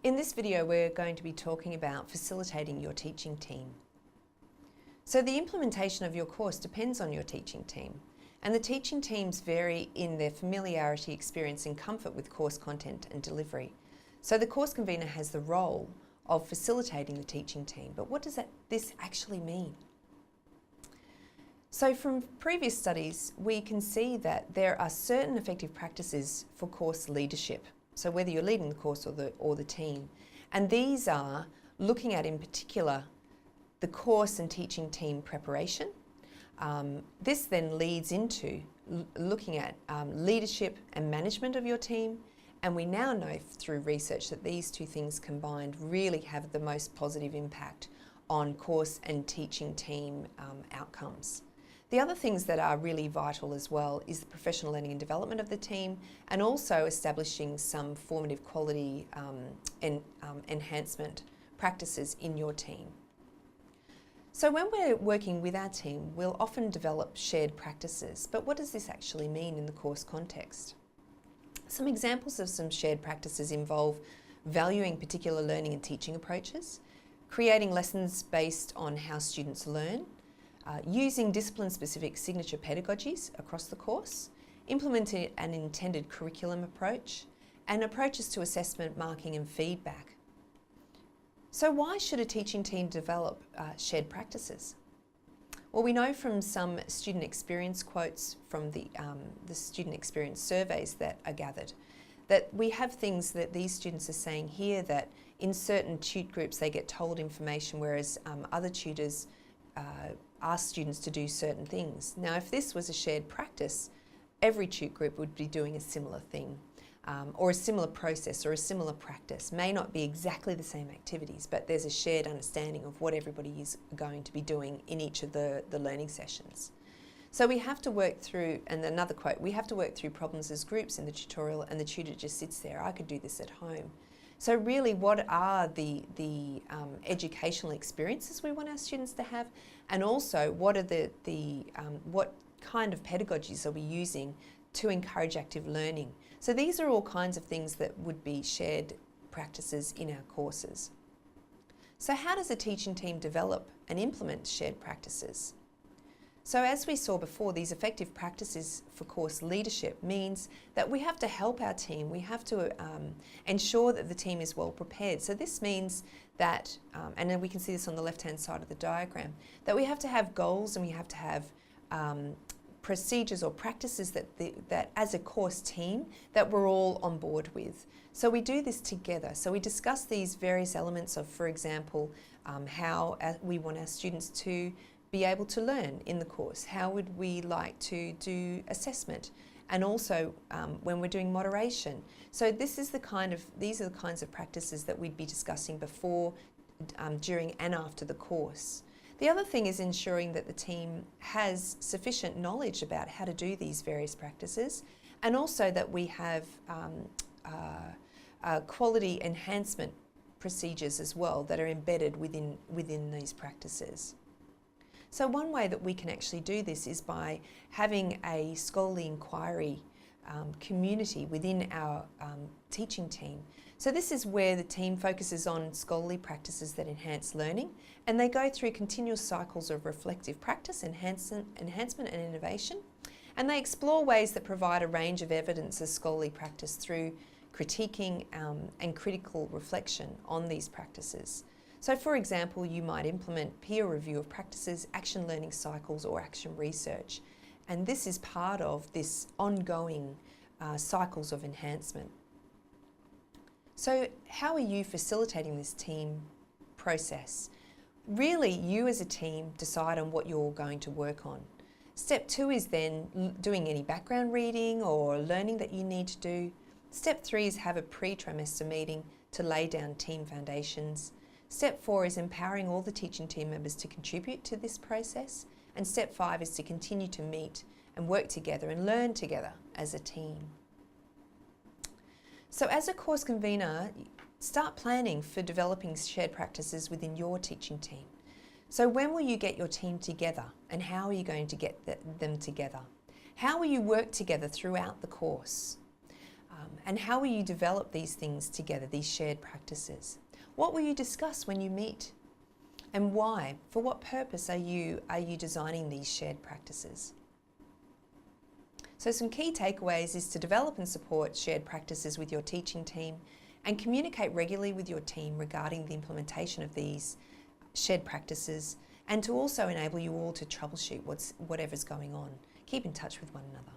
In this video, we're going to be talking about facilitating your teaching team. So the implementation of your course depends on your teaching team, and the teaching teams vary in their familiarity, experience and comfort with course content and delivery. So the course convener has the role of facilitating the teaching team, but what does this actually mean? So from previous studies, we can see that there are certain effective practices for course leadership. So whether you're leading the course or the team. And these are looking at, in particular, the course and teaching team preparation. This then leads into looking at leadership and management of your team. And we now know through research that these two things combined really have the most positive impact on course and teaching team outcomes. The other things that are really vital as well is the professional learning and development of the team, and also establishing some formative quality enhancement practices in your team. So when we're working with our team, we'll often develop shared practices, but what does this actually mean in the course context? Some examples of some shared practices involve valuing particular learning and teaching approaches, creating lessons based on how students learn, using discipline-specific signature pedagogies across the course, implementing an intended curriculum approach, and approaches to assessment, marking and feedback. So why should a teaching team develop shared practices? Well, we know from some student experience quotes from the student experience surveys that are gathered that we have things that these students are saying here, that in certain tute groups they get told information, whereas other tutors ask students to do certain things. Now, if this was a shared practice, every tute group would be doing a similar thing, or a similar process or a similar practice. May not be exactly the same activities, but there's a shared understanding of what everybody is going to be doing in each of the learning sessions. So we have to work through, and another quote, we have to work through problems as groups in the tutorial, and the tutor just sits there. I could do this at home. So really, what are the educational experiences we want our students to have, and also what are what kind of pedagogies are we using to encourage active learning? So these are all kinds of things that would be shared practices in our courses. So how does a teaching team develop and implement shared practices? So as we saw before, these effective practices for course leadership means that we have to help our team. We have to ensure that the team is well prepared. So this means that, and then we can see this on the left-hand side of the diagram, that we have to have goals and we have to have procedures or practices that as a course team that we're all on board with. So we do this together. So we discuss these various elements of, for example, how we want our students to be able to learn in the course. How would we like to do assessment? And also when we're doing moderation. So these are the kinds of practices that we'd be discussing before, during and after the course. The other thing is ensuring that the team has sufficient knowledge about how to do these various practices, and also that we have quality enhancement procedures as well that are embedded within these practices. So one way that we can actually do this is by having a scholarly inquiry community within our teaching team. So this is where the team focuses on scholarly practices that enhance learning, and they go through continuous cycles of reflective practice, enhancement and innovation, and they explore ways that provide a range of evidence as scholarly practice through critiquing and critical reflection on these practices. So for example, you might implement peer review of practices, action learning cycles or action research. And this is part of this ongoing cycles of enhancement. So how are you facilitating this team process? Really, you as a team decide on what you're going to work on. Step 2 is then doing any background reading or learning that you need to do. Step 3 is have a pre-trimester meeting to lay down team foundations. Step 4 is empowering all the teaching team members to contribute to this process. And step 5 is to continue to meet and work together and learn together as a team. So as a course convener, start planning for developing shared practices within your teaching team. So when will you get your team together, and how are you going to get them together? How will you work together throughout the course? And how will you develop these things together, these shared practices? What will you discuss when you meet? And why? For what purpose are you designing these shared practices? So some key takeaways is to develop and support shared practices with your teaching team and communicate regularly with your team regarding the implementation of these shared practices, and to also enable you all to troubleshoot whatever's going on. Keep in touch with one another.